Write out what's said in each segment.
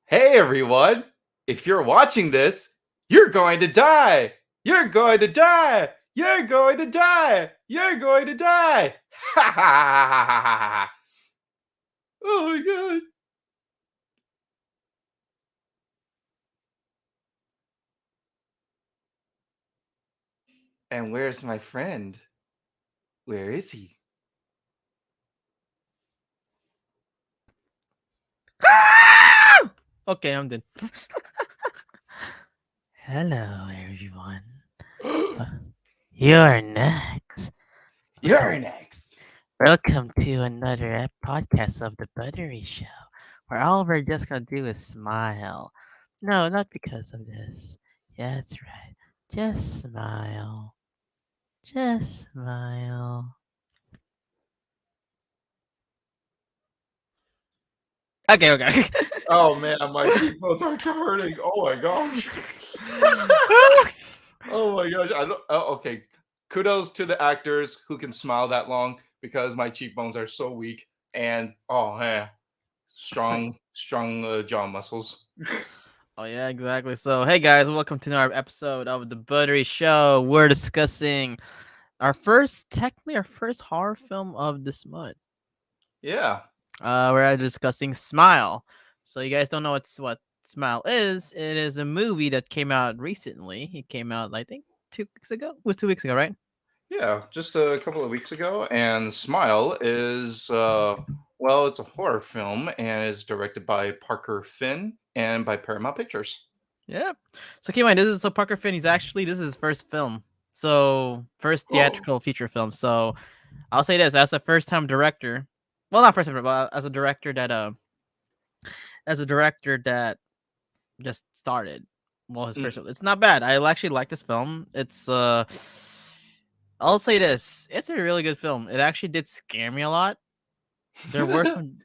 Hey everyone! If you're watching this, you're going to die! You're going to die! You're going to die! You're going to die! Ha ha ha ha ha ha ha! Oh my god! And where's my friend? Where is he? Okay, I'm done. Hello, everyone. You're next. You're next! Welcome to another podcast of the Buttery Show, where all we're just gonna do is smile. No, not because of this. Yeah, that's right. Just smile. Just smile. Okay, okay. Oh man, my cheekbones are hurting. Oh my gosh. Oh my gosh. I don't okay. Kudos to the actors who can smile that long because my cheekbones are so weak and oh man, strong jaw muscles. Oh yeah, exactly. So, hey guys, welcome to another episode of the Buttery Show. We're discussing technically our first horror film of this month. Yeah. We're discussing Smile. So you guys don't know what Smile is? It is a movie that came out recently. It came out, I think, 2 weeks ago. It was 2 weeks ago, right? Yeah, just a couple of weeks ago and Smile is well, it's a horror film and is directed by Parker Finn and by Paramount Pictures. Yeah. So keep in mind, Parker Finn. This is his first film. So first Oh. theatrical feature film. So I'll say this as a first time director. Well, not first time, but as a director that just started. Well, his first Mm. film. It's not bad. I actually like this film. I'll say this. It's a really good film. It actually did scare me a lot. There were some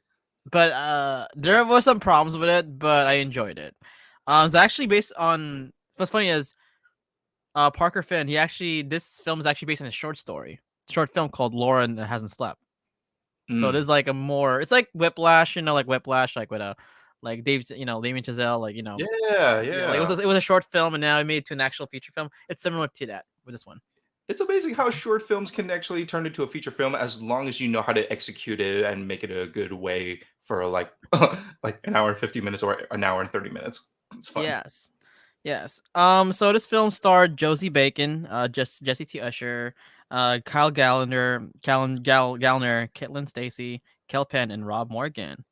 there were some problems with it, but I enjoyed it. It's actually based on what's funny is Parker Finn, this film is actually based on a short film called Lauren That Hasn't Slept. So Mm. there's like it's like Whiplash, like Whiplash, like with a like Dave, Damien Chazelle, Yeah, yeah, like yeah. it was a short film and now it made it to an actual feature film. It's similar to that with this one. It's amazing how short films can actually turn into a feature film as long as you know how to execute it and make it a good way for like like an hour and 50 minutes or an hour and 30 minutes. It's fun. Yes. Yes. So this film starred Josie Bacon, Jesse T. Usher, Kyle Gallner, Caitlin Stacy, Kel Penn, and Rob Morgan.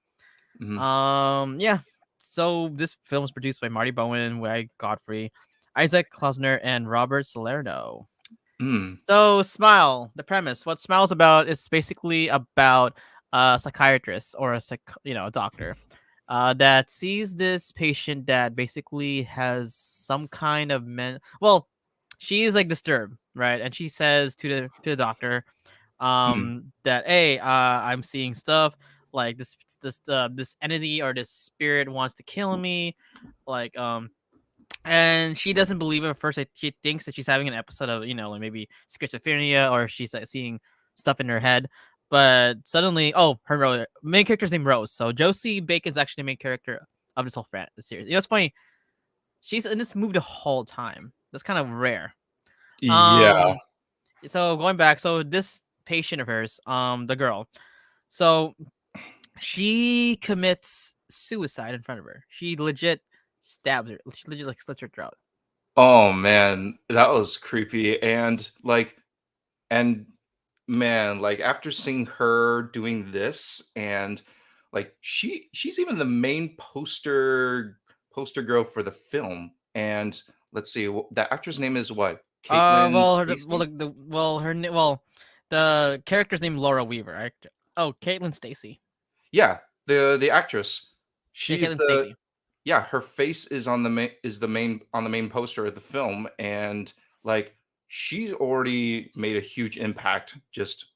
Mhm. Yeah. So this film was produced by Marty Bowen, Wade Godfrey, Isaac Klausner, and Robert Salerno. Mm. So Smile, the premise. What Smile's about is basically about a psychiatrist or a doctor that sees this patient that basically has some kind of she is like disturbed, right? And she says to the doctor, Mm. that hey, I'm seeing stuff like this entity or this spirit wants to kill me, like and she doesn't believe it at first. She thinks that she's having an episode of, like maybe schizophrenia or she's like seeing stuff in her head. But suddenly, main character's name Rose. So Josie Bacon's actually the main character of this whole series. It's funny. She's in this movie the whole time. That's kind of rare. Yeah. Um, so going back, so this patient of hers, the girl, so she commits suicide in front of her. She legit stabs her. She legit like slits her throat. Oh man, that was creepy and man, like after seeing her doing this and like she's even the main poster girl for the film and let's see the actress name is what? Caitlin Stacey? The character's name Laura Weaver. Oh, Caitlin Stacy. Yeah, the actress. Yeah, She's Caitlin the Stacy. yeah, her face is on the main on the main poster of the film and like she's already made a huge impact just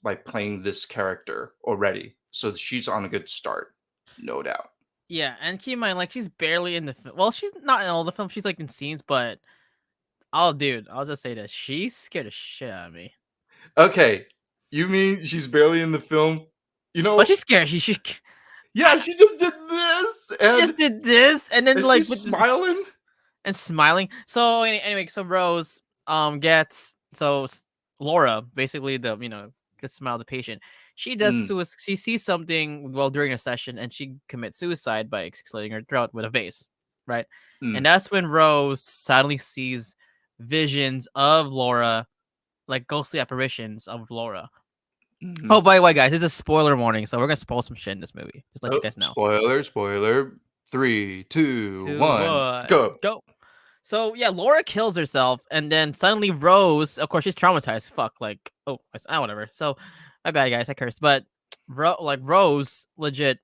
by playing this character already. So she's on a good start, no doubt. Yeah, and keep in mind, like she's barely in the film. Well, she's not in all the film. She's like in scenes, but oh, dude, I'll just say this: she scared the shit out of me. Okay, you mean she's barely in the film? You But know, she's scared. She yeah, she just did this She just did this, and then and like she's with the, smiling. and smiling. So anyway, so Rose gets Laura basically gets smile the patient. She does Mm, suicide. She sees something while during a session, and she commits suicide by slitting her throat with a vase, right? And mm, that's when Rose suddenly sees visions of Laura, like ghostly apparitions of Laura. mhm. Oh, by the way, guys, this is a spoiler warning, so we're gonna spoil some shit in this movie. Just let you Oh, guys know. spoiler, spoiler. 3, 2, Two, 1, one, go. go. So yeah, Laura kills herself, and then suddenly Rose, of course, she's traumatized. Fuck, like, whatever. So, my bad, guys, I cursed. But Rose, legit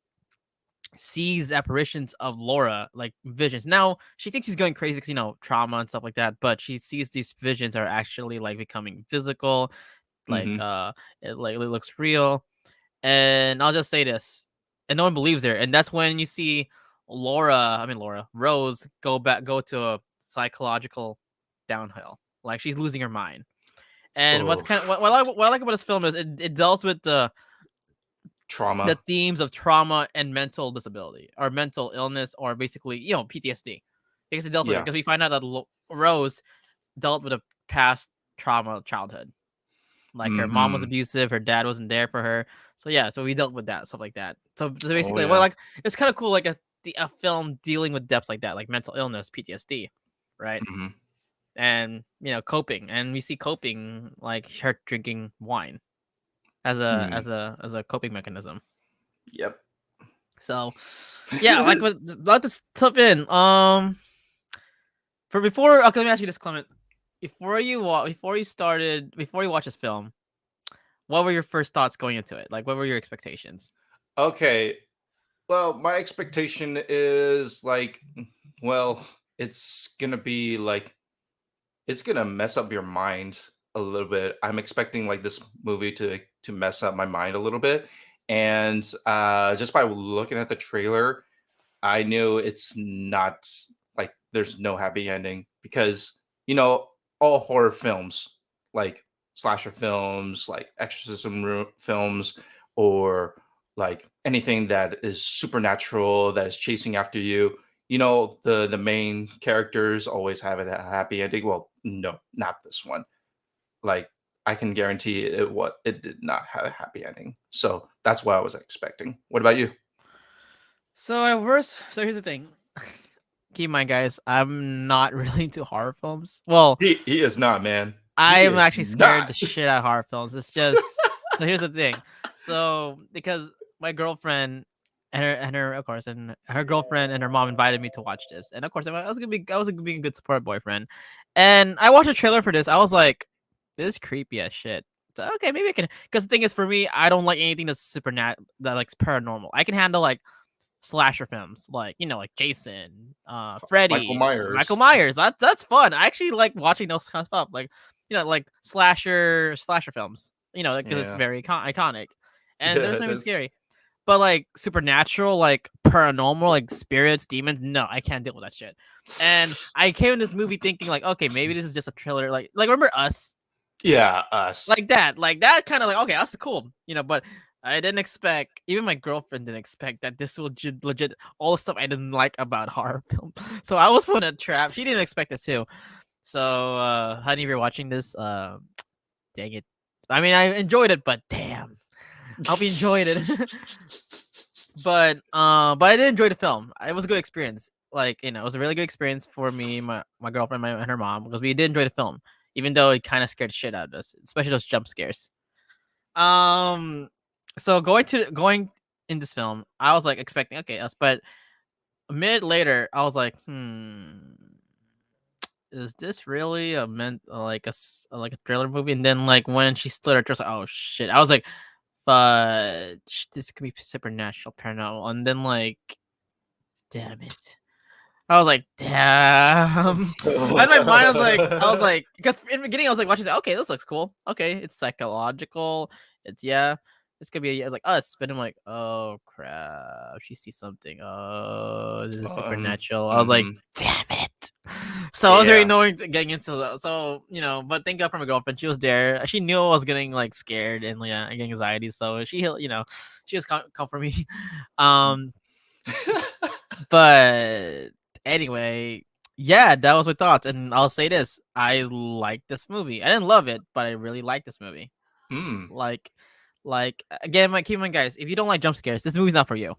sees apparitions of Laura, like visions. Now she thinks he's going crazy because trauma and stuff like that. But she sees these visions are actually like becoming physical, like Mhm. it looks real. And I'll just say this, and no one believes her. And that's when you see Rose go to a psychological downhill. Like she's losing her mind. And what's Oh, kind of what I like about this film is it deals with the trauma. themes of trauma and mental disability or mental illness or basically PTSD, because it deals with it. Yeah. Because we find out that Rose dealt with a past trauma childhood. Like her mom was Mhm. abusive, her dad wasn't there for her. So yeah, so we dealt with that stuff like that. So Oh, basically, well, yeah. like it's kind of cool, like a film dealing with depths like that, like mental illness, PTSD, right? Mhm. And coping, and we see coping like her drinking wine as a Mhm. as a as a coping mechanism. Yep. So yeah, like let us tip in. For before, okay, let me ask you this, Clement. Before you watch this film, what were your first thoughts going into it? Like, what were your expectations? Okay. Well, my expectation is like, well, it's gonna be like it's gonna mess up your mind a little bit. I'm expecting like this movie to mess up my mind a little bit. And just by looking at the trailer, I knew it's not like there's no happy ending because all horror films, like slasher films, like films, or like anything that is supernatural that is chasing after you. The main characters always have a happy ending. Well, no, not this one. Like I can guarantee it did not have a happy ending. So that's what I was expecting. What about you? So here's the thing. Keep in mind, guys, I'm not really into horror films. Well, He is not, man. I He am is actually scared not. the shit out of horror films. It's just so here's the thing. So because my girlfriend and her of course and her girlfriend and her mom invited me to watch this, and of course I was gonna be a good support boyfriend, and I watched a trailer for this. I was like, this is creepy as shit. So okay, maybe I can. Because the thing is, for me, I don't like anything that's that like paranormal. I can handle like slasher films, like like Jason, Michael Freddy, Michael Myers. Myers. That's fun. I actually like watching those kind of stuff, like like slasher films. Because it's Yeah. very iconic, and Yeah, there's it nothing is. scary. But like supernatural, like paranormal, like spirits, demons, no, I can't deal with that shit. And I came in this movie thinking like, okay, maybe this is just a thriller, like remember Us, Yeah, us. like that kind of like, okay, that's cool, but I didn't expect, even my girlfriend didn't expect that this will legit all the stuff I didn't like about horror film. So I was put in a trap. She didn't expect it too. So honey, if you're watching this, dang it. I mean, I enjoyed it, but damn, I hope you enjoyed it. But I did enjoy the film. It was a good experience. Like it was a really good experience for me, my girlfriend, and her mom, because we did enjoy the film, even though it kind of scared the shit out of us, especially those jump scares. Um, so going in this film, I was like expecting okay, us, but a minute later, I was like, is this really a like a thriller movie? And then like when she slid her throat, I was like, oh shit! I was like, fudge, this could be supernatural, paranormal, and then like, damn it. I was like, damn. In my mind, I was like, because in the beginning, I was like watching, okay, this looks cool. Okay, it's psychological. This could be like Us, but I'm like, oh crap, she sees something. Oh, this is supernatural. I was like, Mhm. damn it. So I was already Yeah. knowing getting into that. So but thank God for my girlfriend. She was there. She knew I was getting like scared and yeah, getting anxiety. So she was come for me. Um, But anyway, yeah, that was my thoughts. And I'll say this: I like this movie. I didn't love it, but I really like this movie. Hmm. Like, again, keep in mind, guys, if you don't like jump scares, this movie's not for you.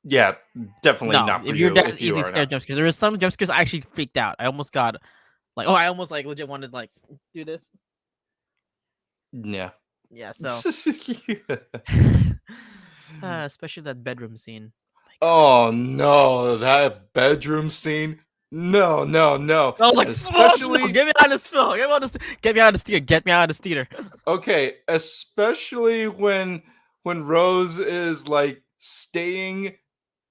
Yeah, definitely No, not for if you're you that if you easy are scared not. jump scares, there was some jump scares I actually freaked out. I almost got like, I almost like legit wanted to like do this. Yeah. Yeah, so especially that bedroom scene. Oh my god. Oh no, that bedroom scene. No, no, no. I was like, fuck no, Especially get me out of this film. Get me out of this theater. Get me out of this theater. okay, especially when Rose is like staying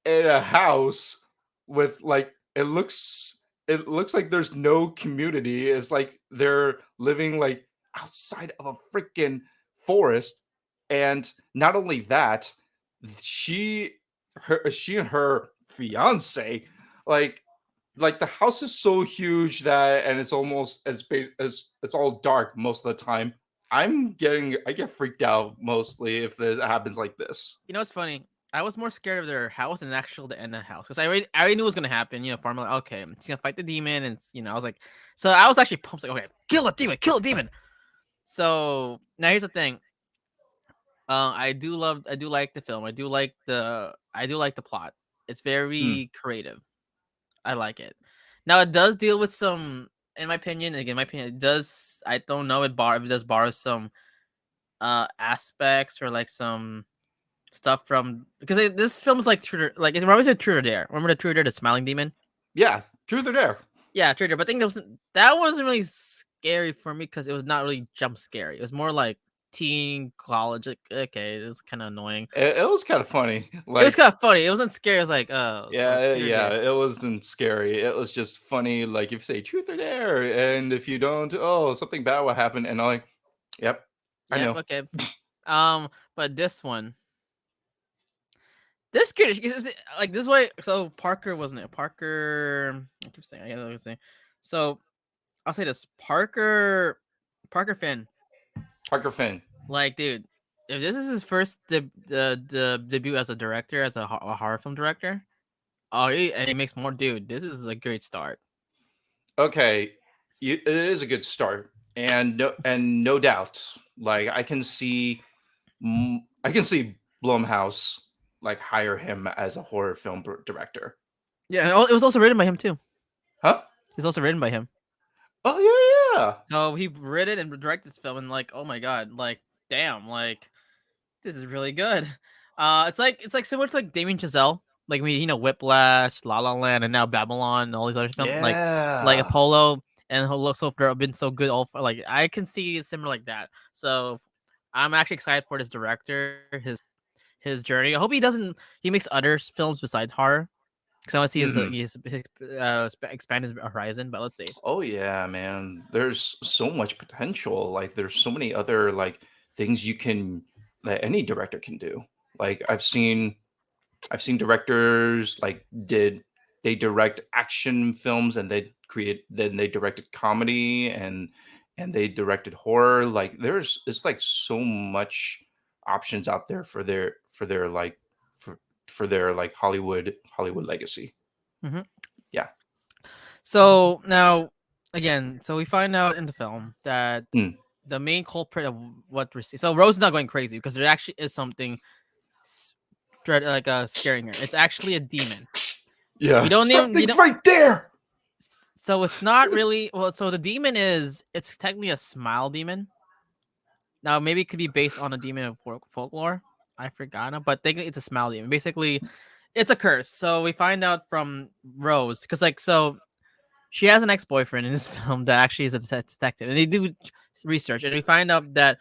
in a house with like it looks like there's no community. It's like they're living like outside of a freaking forest. And not only that, she she and her fiance like the house is so huge that and it's almost as it's all dark most of the time. I get freaked out mostly if this happens like this. You know what's funny? I was more scared of their house than actual the end of the house because I already knew what was gonna happen. You know, farmer like, okay, he's gonna fight the demon, and I was like, so I was actually pumped. Like, okay, kill a demon. So now here's the thing. I do like the film. I do like the plot. It's Hmm. very creative. I like it. Now it does deal with some, in my opinion. Again, my opinion, it does. I don't know. It does borrow some aspects or like some stuff from because this film is like like it reminds me of True or Dare. Remember the True or Dare, the smiling demon? Yeah, truth or dare. Yeah, True or Dare. But I think that wasn't really scary for me because it was not really jump scary. It was more like teen college. Like, okay, it was kind of annoying. It was kind of funny. It was Like, kind of funny. It wasn't scary. It was like, oh, so yeah, True or yeah, Dare. it wasn't scary. It was just funny. Like, if you say truth or dare, and if you don't, oh, something bad will happen. And I'm like, yep, I Yep. know. Okay. But this one, this kid, like this way. So Parker wasn't it? Parker. I keep saying. I gotta say. So I'll say this: Parker Finn. Parker Finn. Like, dude, if this is his first debut as a director, as a horror film director, and he makes more, dude. This is a great start. Okay, it is a good start, and no doubt, like I can see Blumhouse like hire him as a horror film director. Yeah, and it was also written by him too. Huh? It's also written by him. Oh yeah, yeah. So he wrote it and directed this film, and like, oh my god, like, damn, like, this is really good. It's like similar to like Damien Chazelle, like Whiplash, La La Land, and now Babylon, and all these other films, like Yeah. Apollo, and so far have been so good. All like I can see it's similar like that. So I'm actually excited for this director, his journey. I hope he makes other films besides horror. Because I want to see Mhm. expand his horizon. But let's see. Oh yeah, man. There's so much potential. Like there's so many other like things you can that any director can do. Like I've seen directors like did they direct action films and they directed comedy and they directed horror. Like there's it's like so much options out there for their like for their like Hollywood legacy. Hmm. Yeah. So now, again, so we find out in the film that Mm. the main culprit of what we're seeing. So Rose is not going crazy because there actually is something scaring her. It's actually a demon. We Yeah. don't even you Something's know. right there. So it's not really well. So the demon it's technically a smile demon. Now maybe it could be based on a demon of folklore. I forgot, but technically it's a smile demon. Basically, it's a curse. So we find out from Rose because she has an ex-boyfriend in this film that actually is a detective, and they do research, and we find out that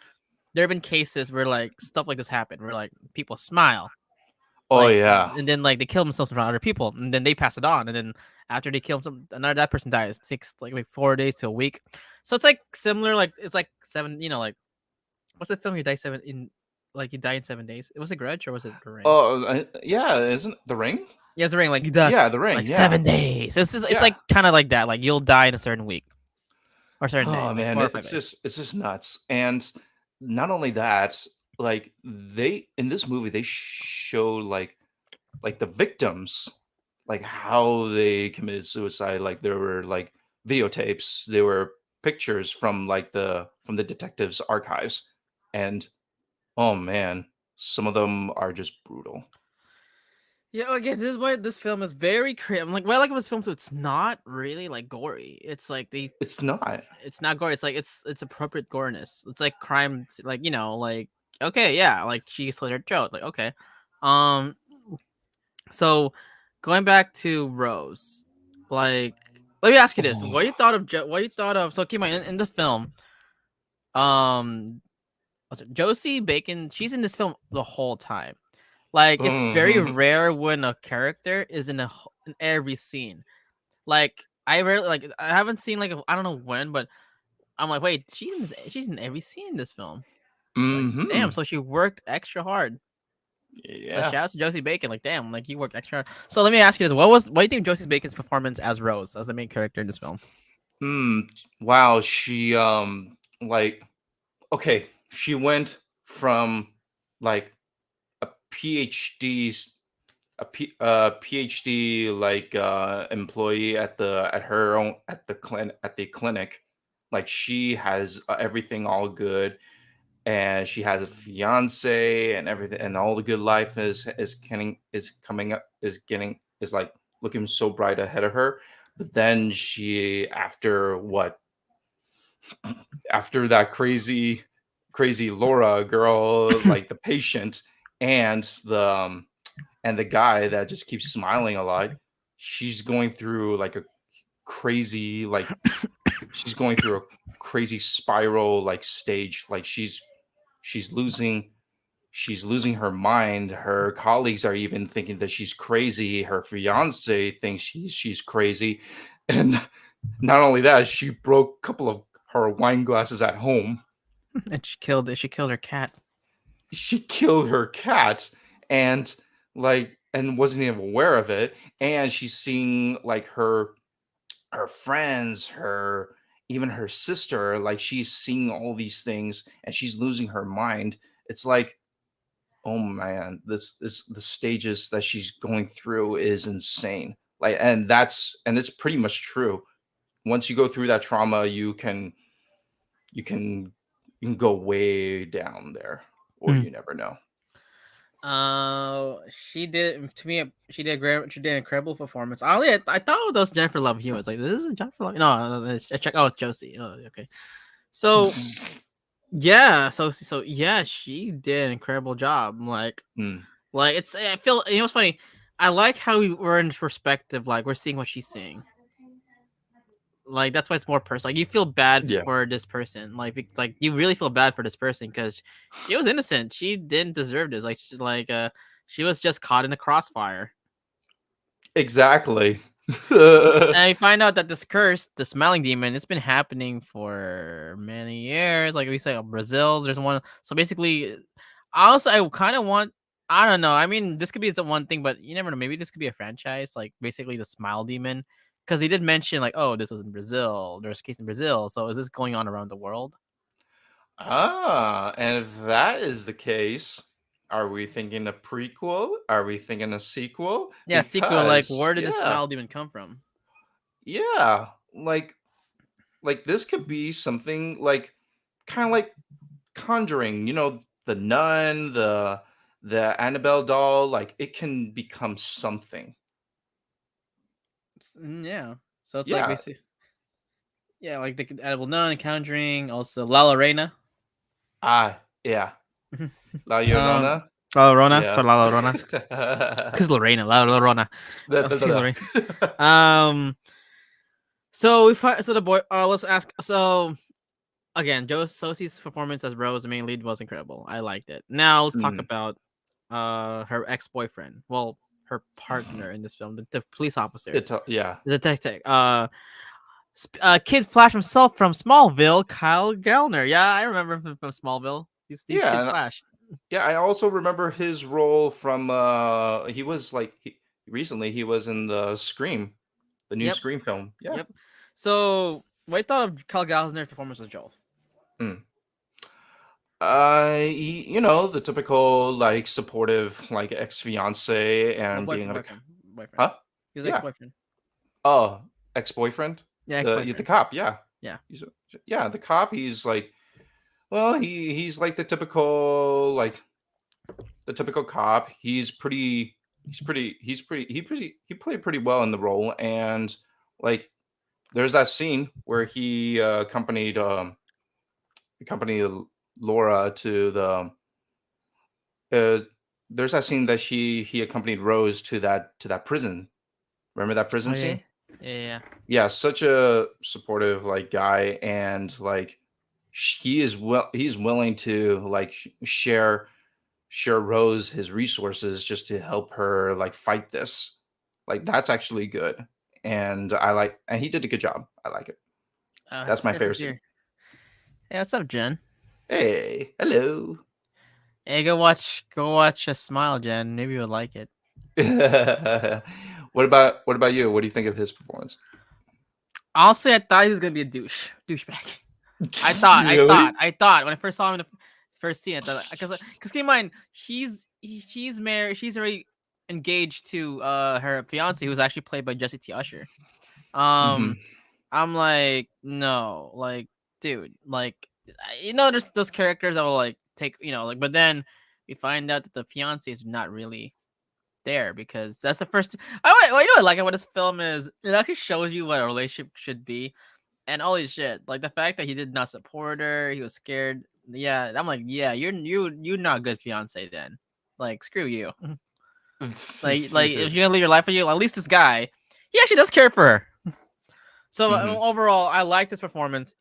there have been cases where like stuff like this happened, where like people smile, Oh like, yeah. and then like they kill themselves in front of other people, and then they pass it on, and then after they kill some, another that person dies. It takes like 4 days to a week, so it's like similar, like it's like seven, like what's the film you die seven in, like you die in 7 days? It was a Grudge or was it The Ring? Oh yeah, isn't it The Ring? Yeah, it's The Ring. Like you die Yeah, The Ring. like Yeah. 7 days. It's Yeah. like kind of like that. Like you'll die in a certain week or a certain day, Oh like man, 4 or 5 days. it's just nuts. And not only that, like they in this movie they show like the victims. like how they committed suicide. Like there were like videotapes, there were pictures from like the detectives' archives, and oh man, some of them are just brutal. Yeah, again, this is why this film is very I'm like, what I like about this film too, it's not really like gory. It's like It's not. it's not gory. It's like it's appropriate goriness. It's like crime, like like okay, yeah, like she slit her throat, like okay. Um, so going back to Rose, like let me ask you this: Oh. what you thought of what you thought of? So keep in mind in the film, um, what's it, Josie Bacon. She's in this film the whole time. Like it's very Mhm. rare when a character is in every scene. Like I rarely like I haven't seen like I don't know when, but I'm like, wait, she's in every scene in this film. Like, damn, Mhm. so she worked extra hard. So Yeah. shout out to Josie Bacon. Like, damn, like you worked extra hard. So let me ask you this: what do you think Josie Bacon's performance as Rose, as the main character in this film? Hmm. Wow, she like okay, she went from like a PhD PhD like employee at her own at the clinic. Like she has everything all good, and she has a fiance and everything, and all the good life is coming up, is getting, is like looking so bright ahead of her. But then she, after what, after that crazy Laura girl, like the patient, and the guy that just keeps smiling a lot, she's going through like a crazy, like she's going through a crazy spiral like stage. Like she's losing she's losing her mind. Her colleagues are even thinking that she's crazy. Her fiance thinks she's crazy. And not only that, she broke a couple of her wine glasses at home. And she killed it. She killed her cat. She killed her cat, and and wasn't even aware of it. And she's seeing like her friends, her, even her sister, like she's seeing all these things and she's losing her mind. It's like, oh man, this is the stages that she's going through is insane. Like, and it's pretty much true. Once you go through that trauma, you can you can go way down there, or Mm. you never know. She did to me. She did great. She did an incredible performance. I thought it was Jennifer Love Hewitt. It's like this is Jennifer Love. No, it's, I check. Oh, it's Josie. Oh, okay. So yeah, so yeah, she did an incredible job. Hmm. Like it's. I feel it's funny. I like how we're in perspective. Like we're seeing what she's seeing. Like that's why it's more personal. Like you feel bad Yeah, for this person. Like you really feel bad for this person because she was innocent. She didn't deserve this. She was just caught in the crossfire. exactly. And you find out that this curse, the smelling demon, it's been happening for many years. Like we say, Brazil, there's one. So basically, also I kind of want. I don't know. I mean, this could be the one thing, but you never know. Maybe this could be a franchise. Like basically, the smile demon, because they did mention like, oh, this was in Brazil. There's a case in Brazil. So is this going on around the world? And if that is the case, are we thinking a prequel? Are we thinking a sequel? Yeah, sequel. Like, Because where did this yeah, smile demon come from? yeah, like this could be something like kind of like Conjuring. You know, the nun, the Annabelle doll. Like it can become something. Yeah. So it's like Yeah. basically, yeah, like the edible nun, Conjuring, also La Reina. Ah, yeah. La um, Llorona. La Llorona. Yeah. So La Llorona. Cause Lorena, La Llorona. Da, See da, Lorena. da. Um. So so the boy. Let's ask. So again, Joe Sosie's performance as Rose, the main lead, was incredible. I liked it. Now let's talk Mm, about her ex boyfriend. Well, her partner in this film, the police officer, yeah. the detective. Kid Flash himself from Smallville, Kyle Gallner. Yeah, I remember him from Smallville. He's Yeah, Kid and Flash. yeah, I also remember his role from he was like recently he was in the Scream, the new Yep, Scream film. Yeah. yep. So, what I thought of Kyle Gallner's performance as Joel? Mm. You know, the typical like supportive like ex-fiance Well, and being boyfriend, like, boyfriend, boyfriend. huh? He was Yeah. ex-boyfriend. Oh, ex-boyfriend? Yeah, The ex-boyfriend. cop, yeah. Yeah. He's yeah, the cop, he's like, well, he's like the typical cop. He played pretty well in the role, and like there's that scene where he accompanied Laura to uh there's that scene that he accompanied Rose to that prison. Remember that Oh prison yeah. scene? Yeah. Yeah. Yeah, such a supportive like guy, and like he's willing to like share Rose his resources just to help her like fight this. Like that's actually good. And and he did a good job. I like it. That's my This favorite is scene. here. Hey, what's up, Jen? Hey, hello. Hey, go watch a Smile, Jen. Maybe you'll like it. What about you? What do you think of his performance? Honestly, I thought he was gonna be a douchebag. I Really? thought, I thought when I first saw him in the first scene, I thought because keep in mind she's married, she's already engaged to her fiance, who's actually played by Jesse T. Usher. Hmm. I'm like, no, like, dude, like, there's those characters that will like take, like, but then we find out that the fiance is not really there because that's the first. You know what I like about this film is it actually shows you what a relationship should be, and holy shit, like the fact that he did not support her, he was scared. Yeah, I'm like, yeah, you're not a good fiance then. Like, screw you. Like if you're gonna live your life with you, at least this guy, he actually does care for her. So Hmm. overall, I liked his performance.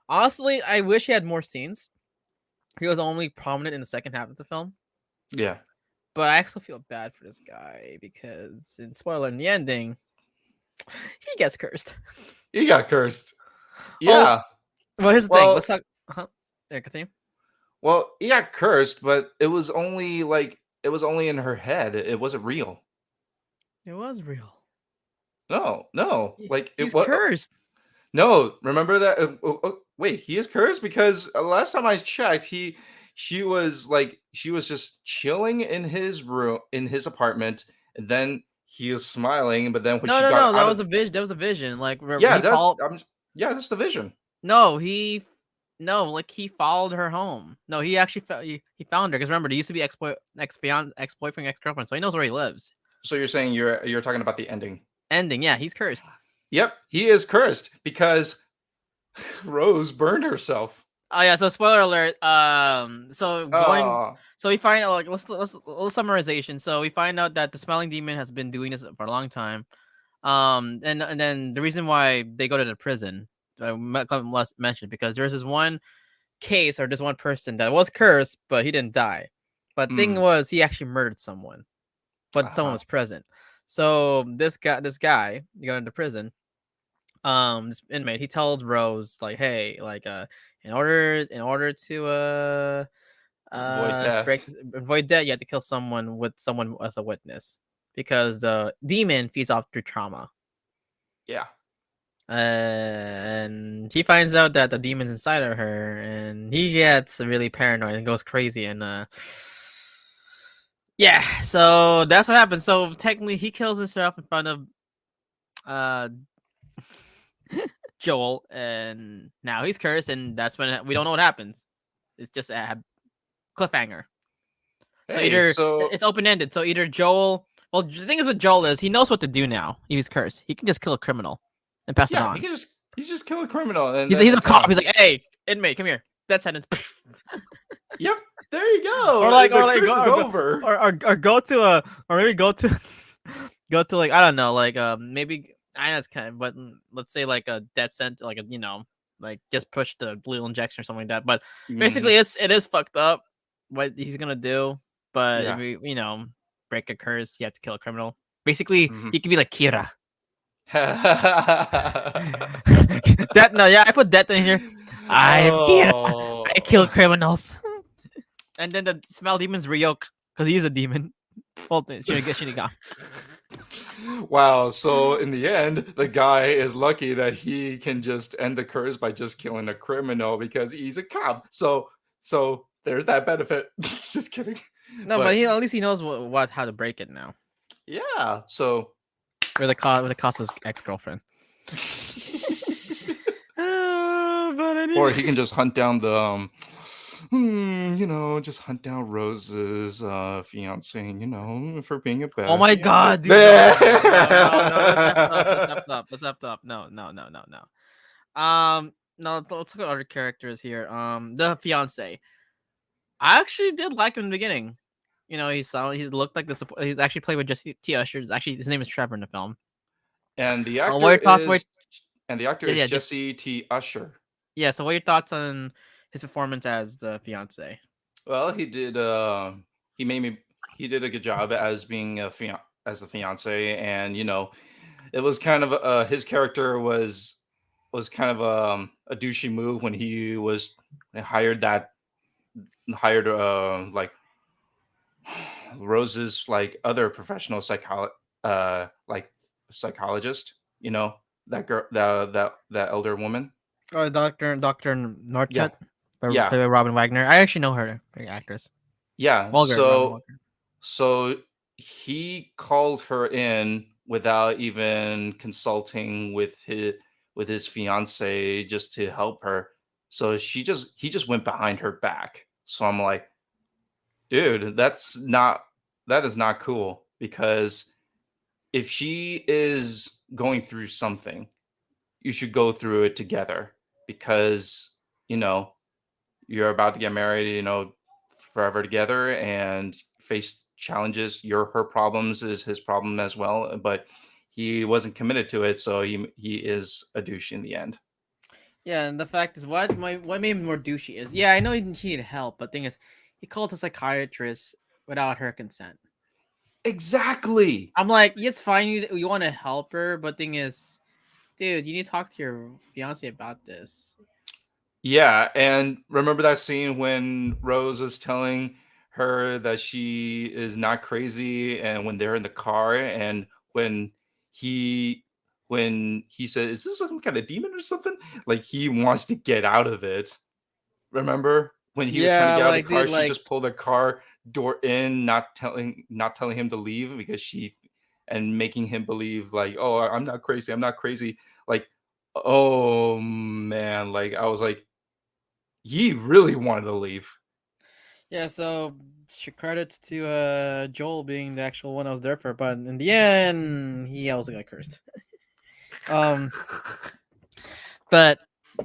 Honestly, I wish he had more scenes. He was only prominent in the second half of the film, Yeah. but I actually feel bad for this guy because, in spoiler, in the ending, he gets cursed. He got cursed. Oh, Yeah. well, here's the thing. Well, Let's talk. Yeah, continue. he got cursed, but it was only in her head. It wasn't real. It was real. No, no. Like it He's was cursed. no. Remember that? Wait, he is cursed because last time I checked, she was just chilling in his room in his apartment, and then he was smiling. But then when No, she no, got no. That out was of a vision. That was a vision. Like yeah, he followed. yeah, that's the vision. No, no, like he followed her home. No, he actually he found her because remember, they used to be ex boyfriend, ex girlfriend, so he knows where he lives. So you're saying you're talking about the ending? Ending, yeah, he's cursed. Yep, he is cursed because Rose burned herself. Oh yeah, so spoiler alert. Oh. So we find out like let's little summarization. So we find out that the smelling demon has been doing this for a long time. And then the reason why they go to the prison, mentioned because there's this one case or this one person that was cursed, but he didn't die. But thing Mm. was, he actually murdered someone, but someone Uh-huh. was present. So this guy, got into prison. This inmate, he tells Rose like, hey, like, in order to Avoid death. avoid death, you have to kill someone with someone as a witness because the demon feeds off through trauma. Yeah. And he finds out that the demon's inside of her, and he gets really paranoid and goes crazy. And yeah, so that's what happens. So technically, he kills himself in front of uh Joel, and now he's cursed, and that's when we don't know what happens. It's just a cliffhanger. So Hey, either so it's open ended. So either Joel. Well, the thing is with Joel is he knows what to do now. He's cursed. He can just kill a criminal and pass it yeah, on. he just kill a criminal and He's then he's a it's cop. gone. He's like, hey, inmate, come here. Death sentence. Yep, there you or go. like The or like curse is go over. or go to a or maybe go to go to like I don't know like maybe I know it's kind of but let's say like a death sentence like a like just push the lethal injection or something like that. But Mhm. basically, it is fucked up what he's gonna do. But if Yeah. we break a curse, you have to kill a criminal. Basically, Mhm. he could be like Kira. That no, yeah, I put that in here. I am Kira. I kill Oh. criminals. And then the smell demon's Ryok because he's a demon. Well, Shinigami. Wow, so in the end, the guy is lucky that he can just end the curse by just killing a criminal because he's a cop. So there's that benefit. Just kidding. No, but But he at least he knows what how to break it now. yeah, so with the cost of his ex girlfriend. But Or anyway. he can just hunt down the just hunt down Rose's fiance, for being a Oh bad my fiance. god, dude! No, no, no, no, no. That's effed up. That's effed up. That's effed up. No, no, no, no, no. No. Let's look at other characters here. The fiance. I actually did like him in the beginning. You know, he looked like the support. He's actually played with Jesse T. Usher. Actually, his name is Trevor in the film. and the What are actor your thoughts? is and the actor Yeah, is yeah, just Jesse T. Usher. yeah. So, what are your thoughts on his performance as the fiance? Well, he made me he did a good job as being as the fiance, and it was kind of his character was kind of a douchey move when he was hired like Rose's like other professional like psychologist, that girl, that elder woman. Oh, Doctor Nordcut, Yeah, played yeah, by Robin Wagner. I actually know her, the actress. yeah. Walger, Robin So Walger. so he called her in without even consulting with his fiance just to help her. So he just went behind her back. So I'm like, dude, that is not cool, because if she is going through something, you should go through it together, because, you know, you're about to get married, forever together and face challenges. Her problems is his problem as well, but he wasn't committed to it, so he is a douche in the end. Yeah, and the fact is, what made him more douchey is, yeah, I know she needed help, but thing is, he called a psychiatrist without her consent. Exactly. I'm like, yeah, it's fine, you want to help her, but thing is, dude, you need to talk to your fiance about this. Yeah, and remember that scene when Rose was telling her that she is not crazy, and when they're in the car, and he when he said, "Is this some kind of demon or something?" Like, he wants to get out of it. Remember when he was trying to Yeah, get out of the like, dude, car, she like, just pulled the car door in, not telling him to leave, because and making him believe like, "Oh, I'm not crazy. I'm not crazy." Like, oh man, like I was like, he really wanted to leave. yeah, so she credits to Joel being the actual one I was there for, but in the end, he also got cursed. Um, but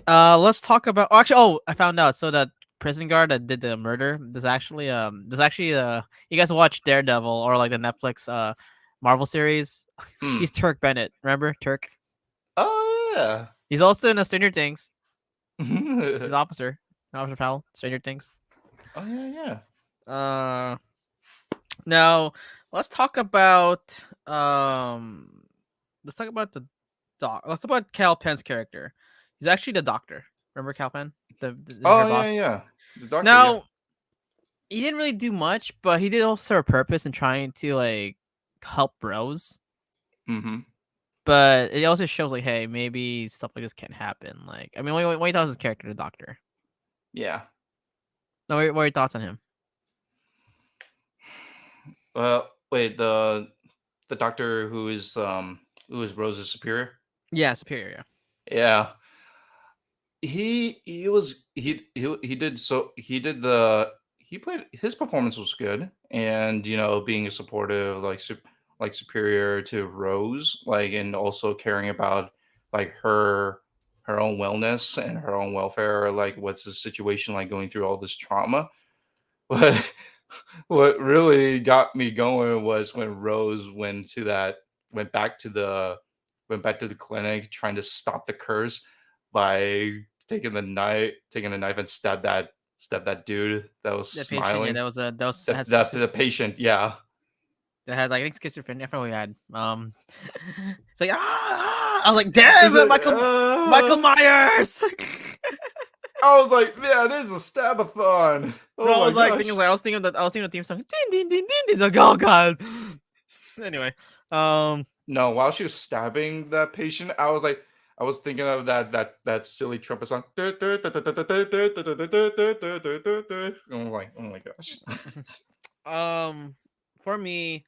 let's talk about. Oh, actually, I found out. So that prison guard that did the murder, there's actually you guys watch Daredevil or like the Netflix Marvel series? Hmm. He's Turk Bennett. Remember Turk? Oh yeah. He's also in a Stranger Things. He's Oh Officer Powell, Stranger Things. yeah, yeah. Uh, Now let's talk about let's talk about the doc. Let's talk about Cal Penn's character. He's actually the doctor. Remember Cal Penn, her Oh boss. yeah, yeah. The doctor, yeah. Now he didn't really do much, but he did also serve a purpose in trying to like help Rose. Mm-hmm. But it also shows like, hey, maybe stuff like this can happen. Like, I mean, what you thought of his character, the doctor? Yeah. No, what are your thoughts on him? Well, wait, the doctor who is Rose's superior? Yeah, superior. Yeah. He was he did so he did the he played his performance was good, and being a supportive like superior to Rose, like, and also caring about like her own wellness and her own welfare, like what's the situation like going through all this trauma. But what really got me going was when Rose went back to the went back to the clinic trying to stop the curse by taking a knife and stab that dude that was The patient, yeah, smiling. that was The had the patient, yeah. that had like I think schizophrenia. I forgot what he had. It's like I was like, damn He's it, like, Michael Myers. I was like, man, it's a stabathon. No, Oh my gosh. I was thinking that the theme song. Din din din din din. Like, oh god. Anyway, No, while she was stabbing that patient, I was thinking of that silly trumpet song. I'm like, oh my gosh. for me,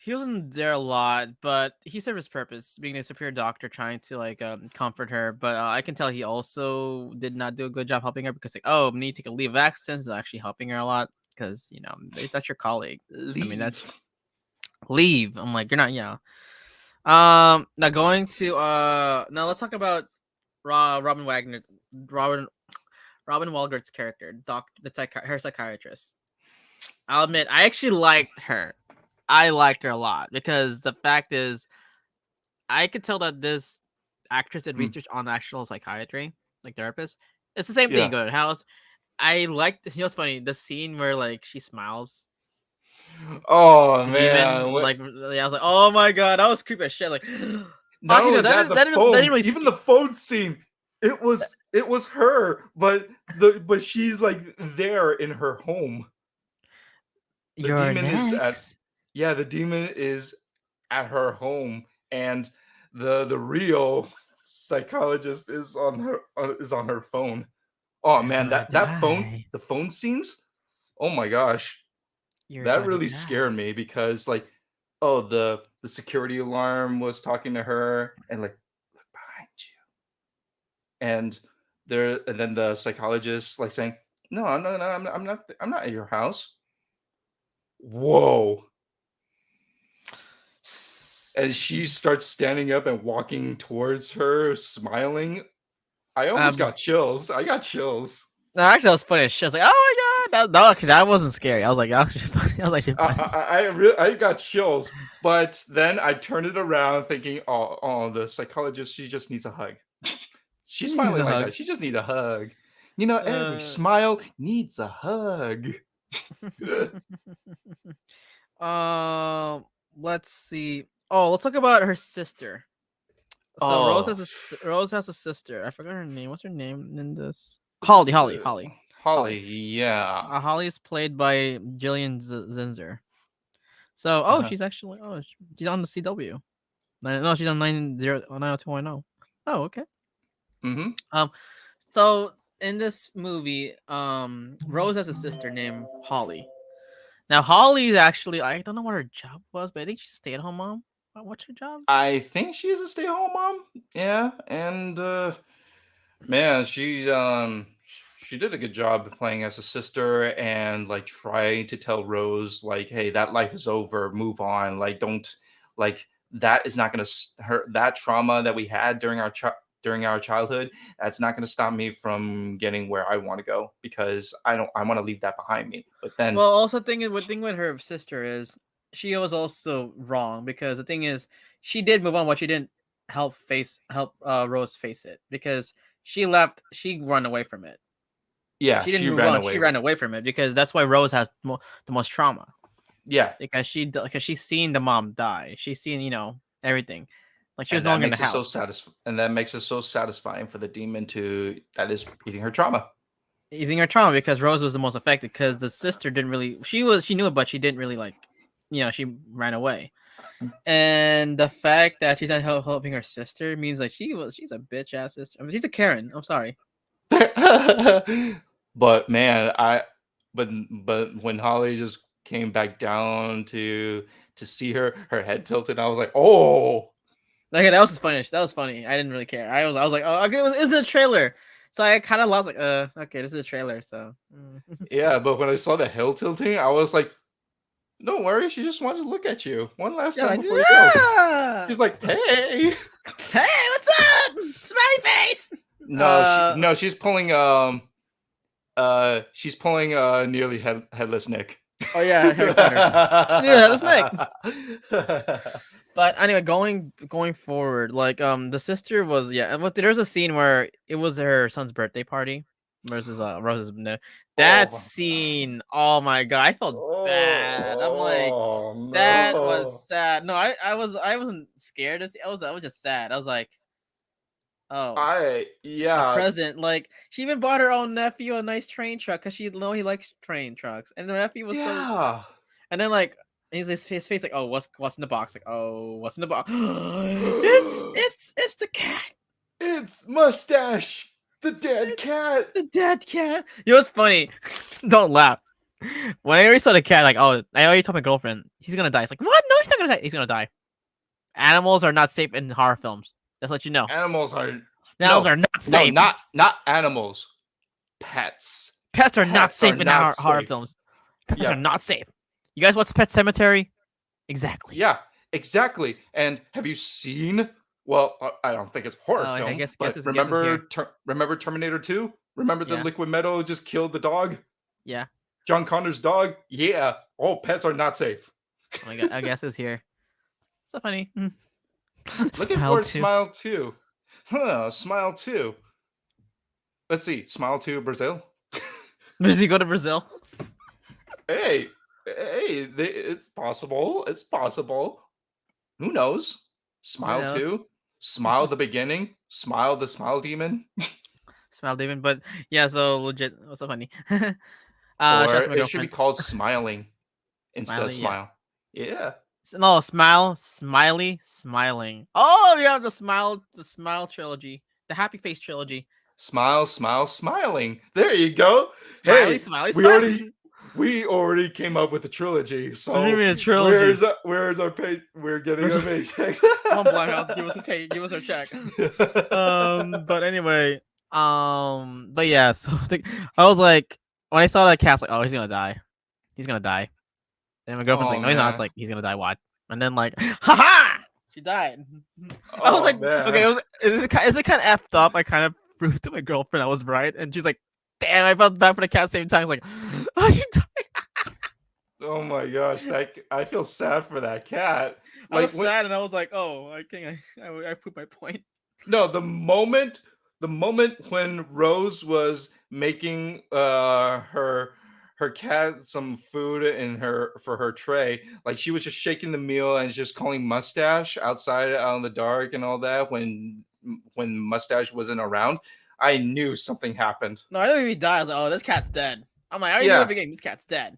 He wasn't there a lot, but he served his purpose, being a superior doctor, trying to like comfort her. But I can tell he also did not do a good job helping her because like, oh, we need to take a leave of absence is actually helping her a lot because that's your colleague. I mean, that's Leave. leave. I'm like, you're not, yeah. Now going to now let's talk about Robin Wagner, Robin Robin Walgert's character, her psychiatrist. I'll admit, I actually liked her. I liked her a lot because the fact is, I could tell that this actress did Mm, research on actual psychiatry, like therapist. It's the same thing. You yeah. go to the house. I like this. You know what's funny? The scene where like she smiles, Oh the demon. man. Like I was like, oh my god, that was creepy as shit. Like, Not actually, no, only that, the that didn't phone, really. even the phone scene, it was her, but she's like there in her home. The You're demon is at next. yeah, the demon is at her home, and the real psychologist is on her phone. Oh You're man, gonna that phone, die. the phone scenes. Oh my gosh, You're that gonna really die. scared me because like, oh, the security alarm was talking to her and like, look behind you, and then the psychologist like saying, no, I'm not at your house. Whoa. And she starts standing up and walking towards her, smiling. I almost Um, got chills. I got chills. no, actually, that was funny as shit. I was like, oh my god, that wasn't scary. I was like, actually funny. I was actually I funny. I, I really I got chills, but then I turned it around thinking, oh, the psychologist, she just needs a hug. She's He needs smiling a like hug. that. She just needs a hug. Every Uh, smile needs a hug. um, let's see. Oh, let's talk about her sister. So Oh, Rose has a sister. I forgot her name. What's her name in this? Holly. Holly. Holly. Holly, Holly. yeah. Holly is played by Jillian Zinzer. So, Uh-huh. she's actually she's on the CW. No, she's on 90210. Oh, okay. Mm-hmm. Um, so in this movie, Rose has a sister named Holly. Now, Holly is actually I don't know what her job was, but I think she's a stay-at-home mom. What's her job? I think she is a stay-at-home mom. Yeah, and man, she did a good job playing as a sister and like trying to tell Rose like, hey, that life is over, move on. Like, don't like that is not going to her that trauma that we had during our childhood. That's not going to stop me from getting where I want to go because I want to leave that behind me. But then, Well, also thing with her sister is she was also wrong because the thing is she did move on, but she didn't help Rose face it because she left. She run away from it. yeah, She didn't she move ran on. She away with ran it. away from it because that's why Rose has the most trauma Yeah, because she's seen the mom die. She's seen everything. Like she was and no that longer in the makes it so house. satisfying. And that makes it so satisfying for the demon to that is eating her trauma. Easing her trauma because Rose was the most affected because the sister didn't really she knew it but she didn't really like she ran away. And the fact that she's not helping her sister means like she's a bitch ass sister. I mean, she's a Karen. I'm sorry. But man, but when Holly just came back down to see her head tilted, I was like, oh Okay, that was funny. That was funny. I didn't really care. I was like, oh, okay, it was in the trailer, so I kind of lost like, okay, this is a trailer, so. yeah. But when I saw the head tilting, I was like, don't worry, she just wanted to look at you one last Yeah, time like, before you go. yeah! She's like, hey. Hey, what's up? Smiley face. No, she's pulling nearly headless Nick. Oh yeah, Harry Potter. Yeah, that's Nick. But anyway, going forward, like the sister was but there's a scene where it was her son's birthday party versus Rose's no. That Oh, scene, oh my god, I felt bad. I'm like, oh that was no. sad. No, I wasn't scared to see. I was just sad. I was like, oh, a Yeah, present. Like she even bought her own nephew a nice train truck because she know he likes train trucks, and the nephew was so. yeah. And then like his face like, oh, what's in the box? Like, oh, what's in the box? It's the cat. It's Mustache, the dead It's cat. the dead cat. You know what's funny? Don't laugh. When I already saw the cat, like, oh, I already told my girlfriend he's gonna die. It's like, what? No, he's not gonna die. He's gonna die. Animals are not safe in horror films. Just let you know. Animals are Animals no, are not no, safe. not animals. Pets. Pets are not Pets are safe in not horror safe. films. Pets are Yeah, not safe. You guys watch Pet Cemetery? Exactly. yeah, exactly. And have you seen? Well, I don't think it's a horror Oh, I film, guess but it's here. remember Terminator 2? Remember the Yeah, liquid metal just killed the dog? yeah. John Connor's dog? Yeah. All pets are not safe. Oh my god, I guess it's here. So funny. Looking Smile for too. Smile 2. Huh, Smile 2. Let's see. Smile 2 Brazil. Does he go to Brazil? Hey, it's possible. It's possible. Who knows? Who Smile knows? 2. Smile the beginning. Smile the smile demon. Smile Demon, but yeah, so legit. What's so funny? Or Shouts to my it should be girlfriend. called smiling instead of Smiley, yeah. smile. Yeah. No, smile, smiley, smiling. Oh, you have the smile trilogy, the happy face trilogy. Smile, smile, smiling. There you go. Smiley, Hey, smiley, we already smiling. we already came up with a trilogy. What do you So mean a trilogy? where's our pay? We're getting Where's our our- paychecks. Come on, Blumhouse, give us a pay, give us our check. But anyway, but yeah, so I was like, when I saw that cast, like, oh, he's gonna die, he's gonna die. And my girlfriend's Oh like, no, he's not. It's man. like he's gonna die. What? And then like, haha, she died. I was Oh like, okay, man. is it kind of effed up? I kind of proved to my girlfriend I was right, and she's like, damn, I felt bad for the cat at the same time. I was like, oh, you died. Oh my gosh, I feel sad for that cat. I was Like when sad, and I was like, oh, I think I proved my point. no, the moment when Rose was making her cat some food in her for her tray, like she was just shaking the meal and just calling Mustache outside out in the dark and all that when Mustache wasn't around, I knew something happened. No, I know he died. I was like, oh, this cat's dead. I'm like, I already knew at the Yeah, beginning. This cat's dead.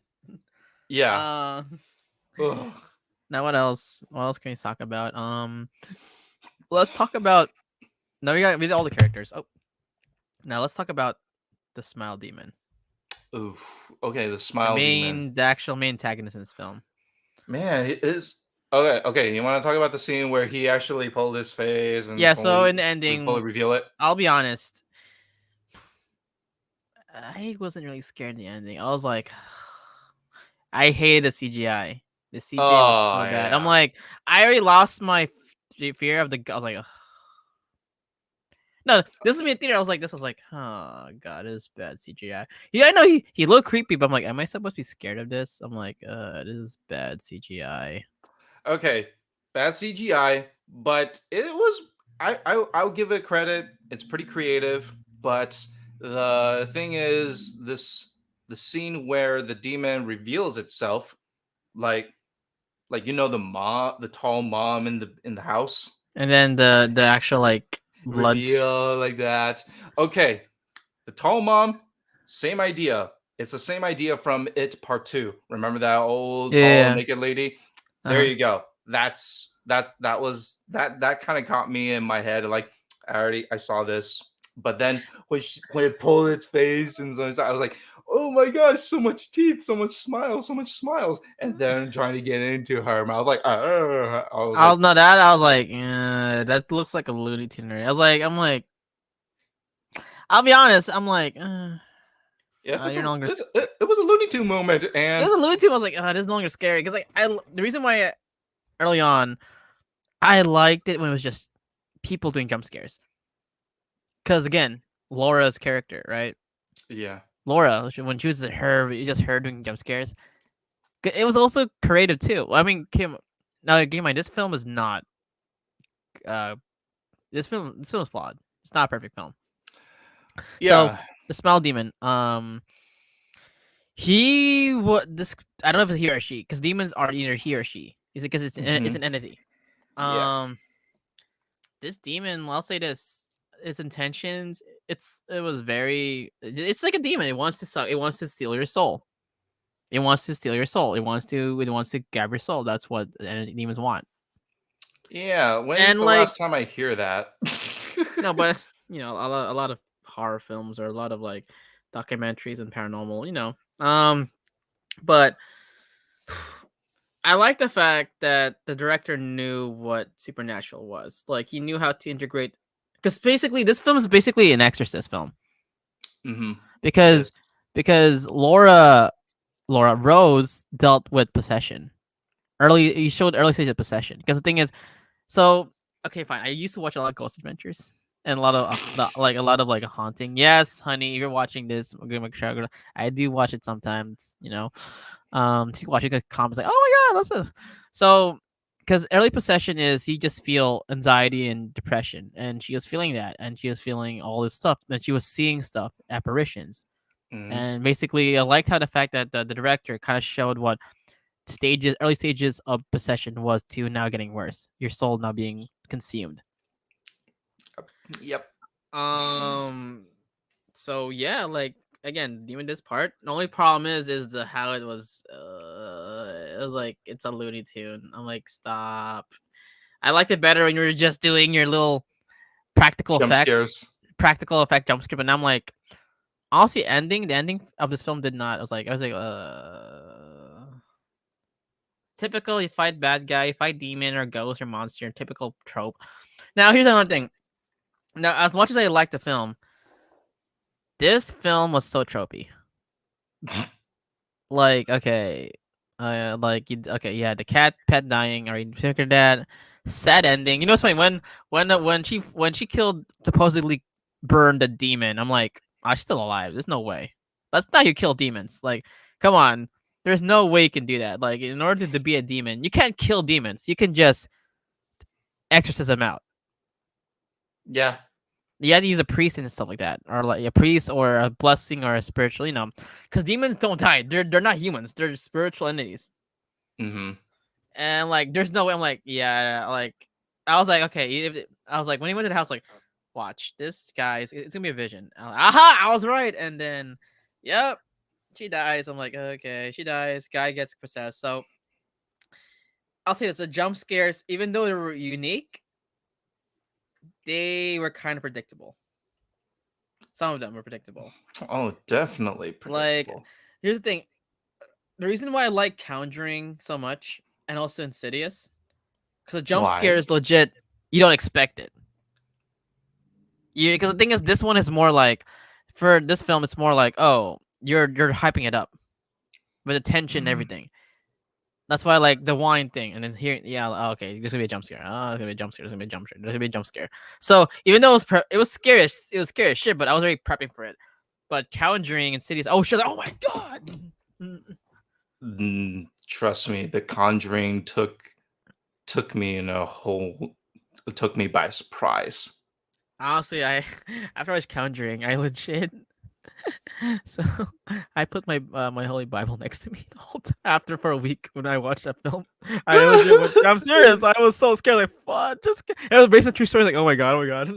yeah. Uh, Ugh. now what else? What else can we talk about? Let's talk about. No, we did all the characters. Oh, now let's talk about the Smile Demon, Oof. Okay, the smile demon. the actual main antagonist in this film. Man, it is okay. Okay, you want to talk about the scene where he actually pulled his face and Yeah, so fully in the we fully ending, reveal it? I'll be honest, I wasn't really scared in the ending. I was like, I hated the CGI. The CGI was Oh so bad. I'm yeah. like, I already lost my fear of the. I was like, ugh. No, this was me in theater. I was like, oh god, this is bad CGI. Yeah, I know he looked creepy, but I'm like, am I supposed to be scared of this? I'm like, this is bad CGI. Okay, bad CGI, but it was. I'll give it credit. It's pretty creative, but the thing is, the scene where the demon reveals itself, like the tall mom in the house And then the actual like blood. reveal like that. Okay, the tall mom, same idea. It's the same idea from It Part Two. Remember that old tall Yeah. naked lady? There Uh-huh. you go. That kind of caught me in my head. Like I saw this, but then when it pulled its face and so I was like, oh my gosh, so much teeth, so much smiles, and then trying to get into her mouth, like I was I was like, not that. I was like, that looks like a Looney Tune. I'm like, I'll be honest. I'm like, yeah, you're no longer. it was a Looney Tune moment, It and was a Looney Tune. I was like, this is no longer scary because like the reason why early on I liked it when it was just people doing jump scares. Because again, Laura's character, right? yeah. Laura, when she was just her doing jump scares. It was also creative too. I mean, Kim. Now, keep in mind, this film is not. Uh, this film is flawed. It's not a perfect film. So Yeah. the Smile Demon. He what this? I don't know if it's he or she, because demons are either he or she. Is it because it's Mhm. an entity? Yeah. This demon. I'll say this: its intentions. It was very. It's like a demon. It wants to suck. It wants to steal your soul. It wants to steal your soul. It wants to grab your soul. That's what demons want. Yeah. When's And the like last time I hear that? no, but a lot of horror films or a lot of like documentaries and paranormal. But I like the fact that the director knew what supernatural was. Like he knew how to integrate, because basically this film is basically an exorcist film. Mm-hmm. It Because is. because Laura Rose dealt with possession. He showed early stage of possession. Because the thing is, so okay, fine. I used to watch a lot of Ghost Adventures and a lot of like haunting. Yes, honey, if you're watching this, I do watch it sometimes. Watching the comments like, oh my god, that's a so. Because early possession is you just feel anxiety and depression, and she was feeling that, and she was feeling all this stuff, and she was seeing stuff, apparitions, Mm-hmm. and basically, I liked how the fact that the director kind of showed what early stages of possession was to now getting worse. Your soul now being consumed. Yep. Um. So yeah, like again, even this part. The only problem is the how it was. It was like it's a Looney Tune. I'm like, stop. I liked it better when you were just doing your little Jump scares. practical effect jump scare. But now I'm like, honestly, the ending of this film did not. I was like, typical. You fight bad guy, you fight demon or ghost or monster. Typical trope. Now here's another thing. Now, as much as I like the film, this film was so tropey. Like, okay, okay, yeah, the cat pet dying, or you figure that sad ending. You know, it's funny when she killed supposedly burned the demon. I'm like, oh, she's still alive. There's no way. That's not how you kill demons. Like, come on. There's no way you can do that. Like, in order to be a demon, you can't kill demons. You can just exorcise them out. Yeah. You have to use a priest and stuff like that, or like a priest or a blessing or a spiritual, because demons don't die. They're not humans. They're spiritual entities. Mm-hmm. And like, there's no way. I'm like, yeah, like, I was like, okay. I was like, when he went to the house, like, watch this, guys. It's gonna be a vision. I'm like, aha, I was right. And then, yep, she dies. I'm like, okay, she dies. Guy gets possessed. So I'll say this: the jump scares, even though they were unique, they were kind of predictable. Some of them were predictable. Oh, definitely Like, predictable. here's the thing: the reason why I like Conjuring so much and also Insidious, because the jump scare Why? is legit. You don't expect it. Because the thing is, this one is more like, for this film, it's more like, oh, you're hyping it up with the tension and Mm. everything. That's why I like the wine thing, and then here, yeah, okay, there's gonna be a jump scare. Oh, there's gonna be a jump scare. There's gonna be a jump scare. There's gonna be a jump scare. So even though it was scary, as shit, but I was already prepping for it. But Conjuring and Cities, oh shit, oh my god. Trust me, The Conjuring took me in a whole took me by surprise. Honestly, I after I watched Conjuring, I legit so I put my holy Bible next to me the whole time after for a week when I watched that film. I legit went, I'm serious. I was so scared, like fuck. It was based on true story. Like, oh my god, oh my god.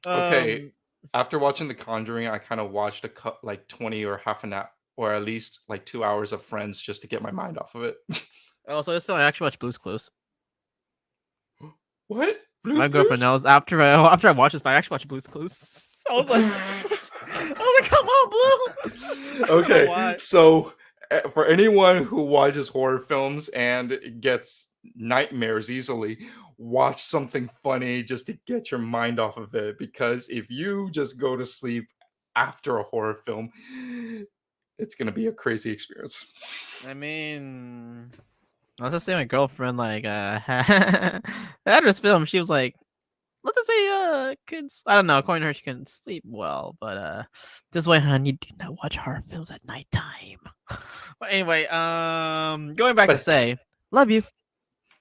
Okay, Um. after watching The Conjuring, I kind of watched like 20 or half an hour, or at least like 2 hours of Friends just to get my mind off of it. Also, this film I actually watched Blue's Clues. What? Blue's My girlfriend Clues? knows. After I watched this, I actually watched Blue's Clues. I was like, come on, Blue. I don't know Okay, why. so for anyone who watches horror films and gets nightmares easily, watch something funny just to get your mind off of it. Because if you just go to sleep after a horror film, it's gonna be a crazy experience. I mean, let's just say my girlfriend after this film, she was like, let's just say kids, I don't know, according to her, she couldn't sleep well, but this way, hon, you do not watch horror films at nighttime. But anyway, going back to But say, love you.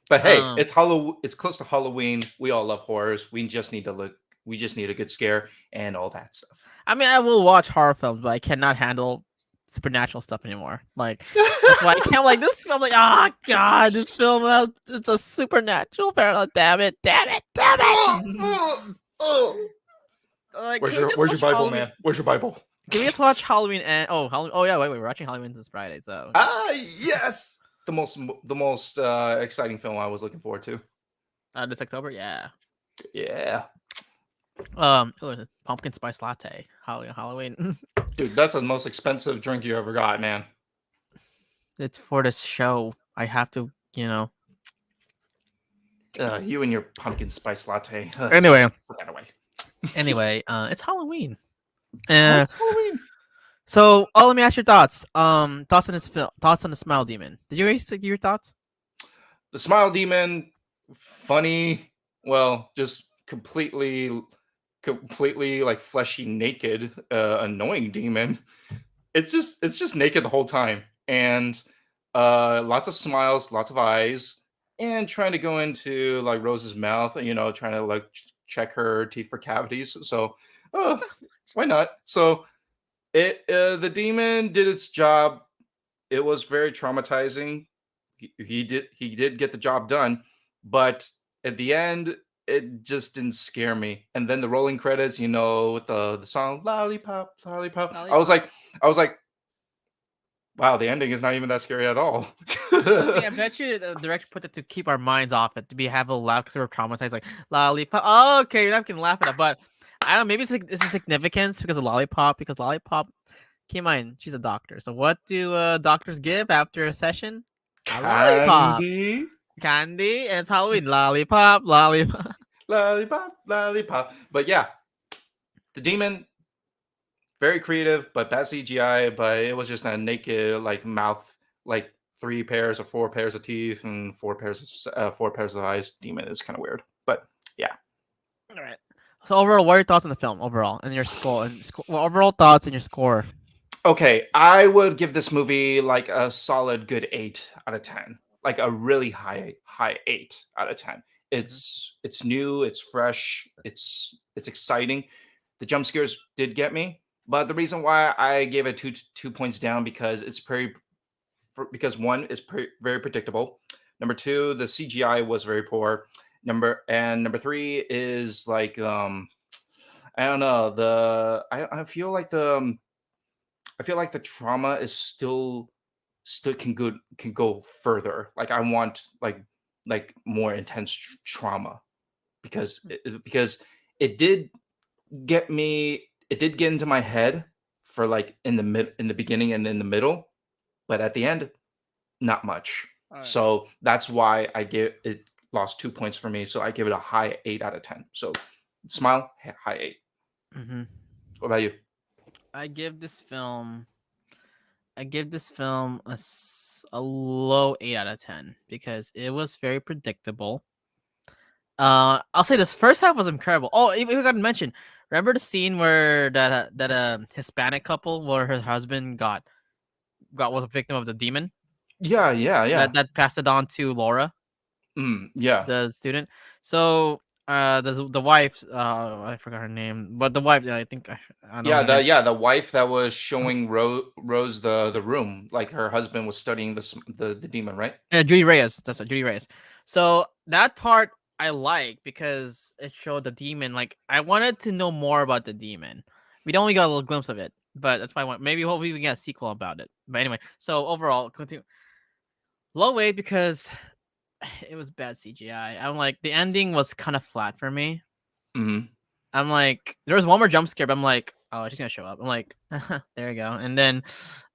but hey, Um, it's Halloween. It's close to Halloween. We all love horrors. We just need to look. We just need a good scare and all that stuff. I mean, I will watch horror films, but I cannot handle supernatural stuff anymore. Like, that's why I can't like this film. Like, oh god, this film it's a supernatural parallel. Damn it! Damn it! Damn it! Like, can we just Where's your watch Bible, Halloween? man? Where's your Bible? Can we just watch Halloween and Halloween? Oh yeah, wait, we're watching Halloween this Friday, so Ah, yes. The most exciting film I was looking forward to. this October, yeah. Yeah, Pumpkin spice latte, Halloween. dude, that's the most expensive drink you ever got, man. It's for the show. I have to, you know. You and your pumpkin spice latte. Anyway, Put that away. it's Halloween. Oh, Uh, it's Halloween. so let me ask your thoughts. Thoughts on this film. Thoughts on the Smile Demon. Did you guys give your thoughts? The Smile Demon, funny. Well, just completely like fleshy naked, annoying demon. It's just naked the whole time, and lots of smiles, lots of eyes, and trying to go into like Rose's mouth, trying to like check her teeth for cavities. So, uh, why not? So the demon did its job. It was very traumatizing. He did get the job done, but at the end, it just didn't scare me. And then the rolling credits, with the song "Lollipop, Lollipop," Lollipop. I was like, wow, the ending is not even that scary at all. I think I bet you the director put it to keep our minds off it, to be have a laugh because we're traumatized, like lollipop. Oh, okay, you're not gonna laugh at it, but I don't know. Maybe it's a significance because of lollipop. Because lollipop, keep in mind, she's a doctor. So what do doctors give after a session? A lollipop, Candy, candy, and it's Halloween. Lollipop, lollipop. lollipop, lollipop. But yeah, the demon, very creative, but bad CGI. But it was just a naked like mouth, like three pairs or four pairs of teeth and four pairs of eyes. Demon is kind of weird, but yeah. All right. So overall, what are your thoughts on the film overall and your score well, overall thoughts and your score? Okay, I would give this movie like a solid good 8 out of 10. Like a really high 8 out of 10. Mhm. It's new, it's fresh, it's exciting. The jump scares did get me, but the reason why I gave it 2 points down because because one is very predictable. Number two, the CGI was very poor. Number three is like I don't know, I feel like the trauma is still can go further. Like I want like more intense trauma because it did it did get into my head for like in the beginning and in the middle, but at the end, not much. All right. So that's why I give it lost 2 points for me. So I give it a high 8 out of 10. So smile, high 8. Mm-hmm. What about you? I give this film a low 8 out of 10 because it was very predictable. I'll say this first half was incredible. Oh, I forgot to mention. Remember the scene where that Hispanic couple where her husband was a victim of the demon Yeah, yeah, yeah. that passed it on to Laura, Yeah. the student. So the wife, I forgot her name, but the wife, I think I don't know Yeah, if you guys. the wife that was showing Rose the room, like her husband was studying the demon, right? Judy Reyes. That's what Judy Reyes. So that part I like because it showed the demon. Like I wanted to know more about the demon. We only got a little glimpse of it, but that's why I want. Maybe hopefully we get a sequel about it. But anyway, so overall, continue low weight because it was bad CGI. I'm like the ending was kind of flat for me. Hmm. I'm like there was one more jump scare, but I'm like, oh, she's gonna show up. I'm like, there you go. And then,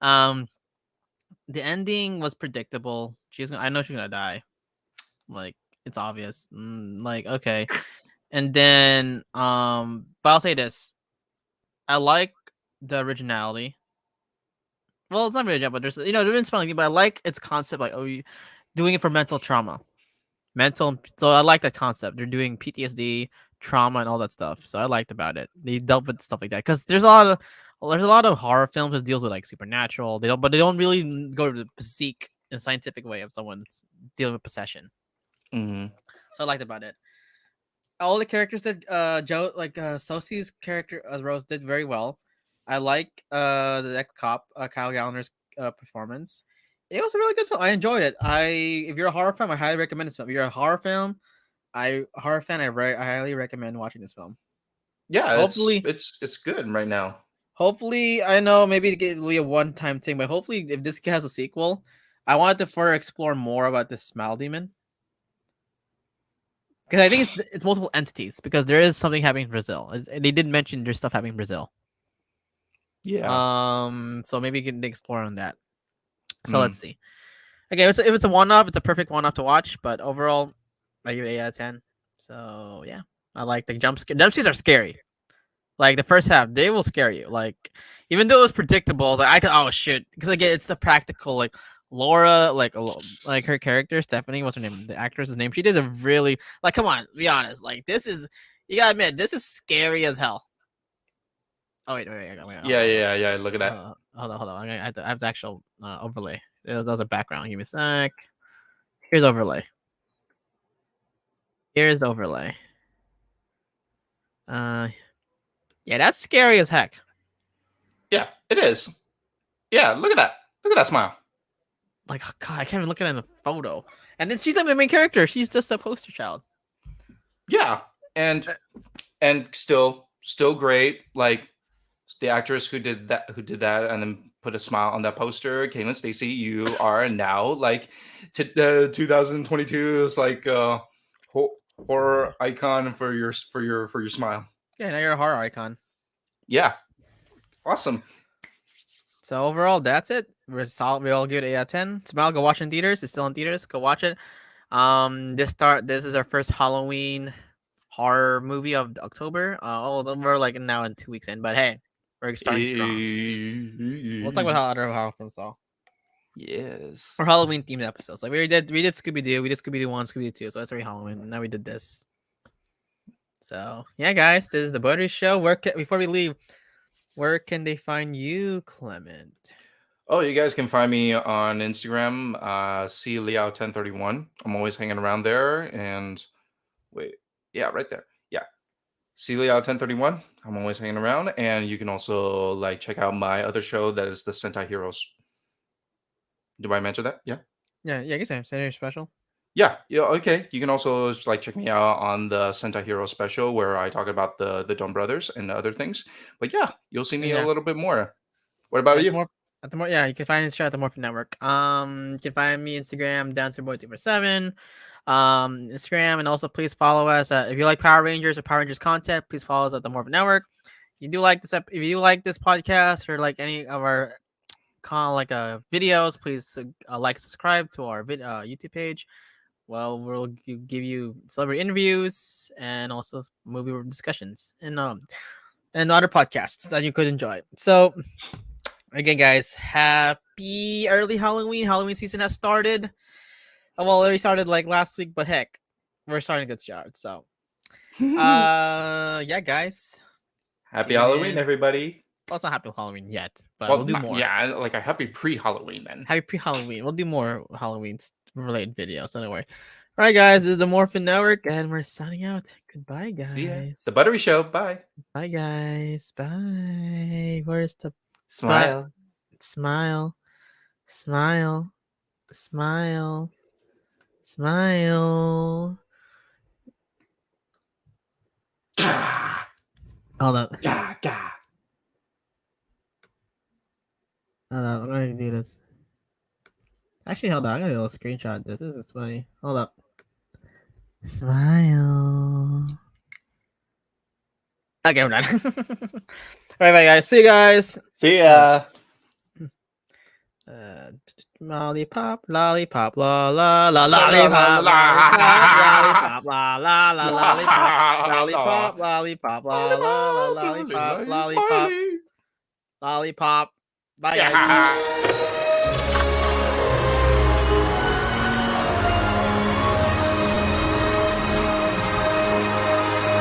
um, the ending was predictable. I know she's gonna die. Like it's obvious. Like okay, and then but I'll say this: I like the originality. Well, it's not really original, but they're in spelling, but I like its concept. Like doing it for mental trauma, So I like that concept. They're doing PTSD, trauma, and all that stuff. So I liked about it. They dealt with stuff like that because there's a lot of horror films that deals with like supernatural. But they don't really go to the seek a scientific way of someone dealing with possession. Hmm. So I liked about it. All the characters that Joe like Sosie's character Rose did very well. I like the ex cop Kyle Gallner's performance. It was a really good film. I enjoyed it. If you're a horror fan, I highly recommend this film. If you're a horror fan, I highly recommend watching this film. Yeah, Hopefully, it's good right now. hopefully I know maybe it'll be a one time thing, but hopefully if this has a sequel, I wanted to further explore more about this smile demon. Because I think it's multiple entities. Because there is something happening in Brazil. They did mention there's stuff happening in Brazil. Yeah. So maybe you can explore on that. So let's see. Okay, if it's a one-up, it's a perfect one-up to watch. But overall, I give it 8 out of 10. So yeah, I like the jump scare. Jump scares are scary. Like the first half, they will scare you. Like even though it was predictable, I was like I could oh shit because again it's the practical like Laura like her character Stephanie, what's her name, the actress's name, she did a really like come on be honest like this is you gotta admit this is scary as hell. Oh wait Yeah. Look at that. hold on I have the actual overlay. That was a background. Give me a sec. Here's overlay. Here's the overlay. Yeah, that's scary as heck. Yeah, it is. Yeah, look at that. Look at that smile. Like, oh God, I can't even look at it in the photo. And then she's not the main character. She's just a poster child. Yeah, and still great. Like the actress who did that, and then put a smile on that poster. Caitlin Stacey, you are now like 2022 is like horror icon for your smile. Yeah, now you're a horror icon. Yeah, awesome. So overall, that's it. We're solid. We all give it 8 out of 10. Smile, go watch it in theaters. It's still in theaters. Go watch it. This is our first Halloween horror movie of October. We're like now in 2 weeks in, but hey, we're starting strong. We'll talk about how other horror films though. Yes. Or Halloween themed episodes. Like we did Scooby Doo. We did Scooby Doo 1, Scooby Doo 2. So that's already Halloween. And now we did this. So yeah, guys, this is the Buttery Show. Before we leave, where can they find you, Clement? Oh, you guys can find me on Instagram, cliao1031. I'm always hanging around there. And wait, yeah, right there. Yeah, cliao1031. I'm always hanging around. And you can also like check out my other show that is the Sentai Heroes. Do I mention that? Yeah. Yeah, I guess I'm Saturday special. Yeah, okay. You can also like check me out on the Sentai Hero special where I talk about the Dawn Brothers and other things. But yeah, you'll see me a little bit more. What about you? Yeah, you can find this show at the Morphin Network. You can find me Instagram DancerBoy247, Instagram, and also please follow us. If you like Power Rangers or Power Rangers content, please follow us at the Morphin Network. If you like this podcast or like any of our videos, please like and subscribe to our YouTube page. Well, we'll give you celebrity interviews and also movie discussions and other podcasts that you could enjoy. So again, guys, happy early Halloween. Halloween season has started. Well, it already started like last week, but heck, we're starting a good start. So yeah, guys. Happy Halloween, everybody. Well, it's not happy Halloween yet, but we'll do more. Yeah, like a happy pre-Halloween then. Happy pre-Halloween. We'll do more Halloween related videos anyway. All right, guys, this is the Morphin Network, and we're signing out. Goodbye, guys. See ya. The Buttery Show. Bye. Bye, guys. Bye. Where's the smile? Smile. Smile. Smile. Smile. Hold on. Hold on, I'm gonna do this. Actually, hold on. I'm gonna do a screenshot. This is funny. Hold up. Smile. Okay, we're done. All right, bye, guys. See you guys. See ya. Lollipop, lollipop, la la la, lollipop, lollipop, la la la, lollipop, lollipop, la la la, lollipop, lollipop, lollipop. Bye, guys.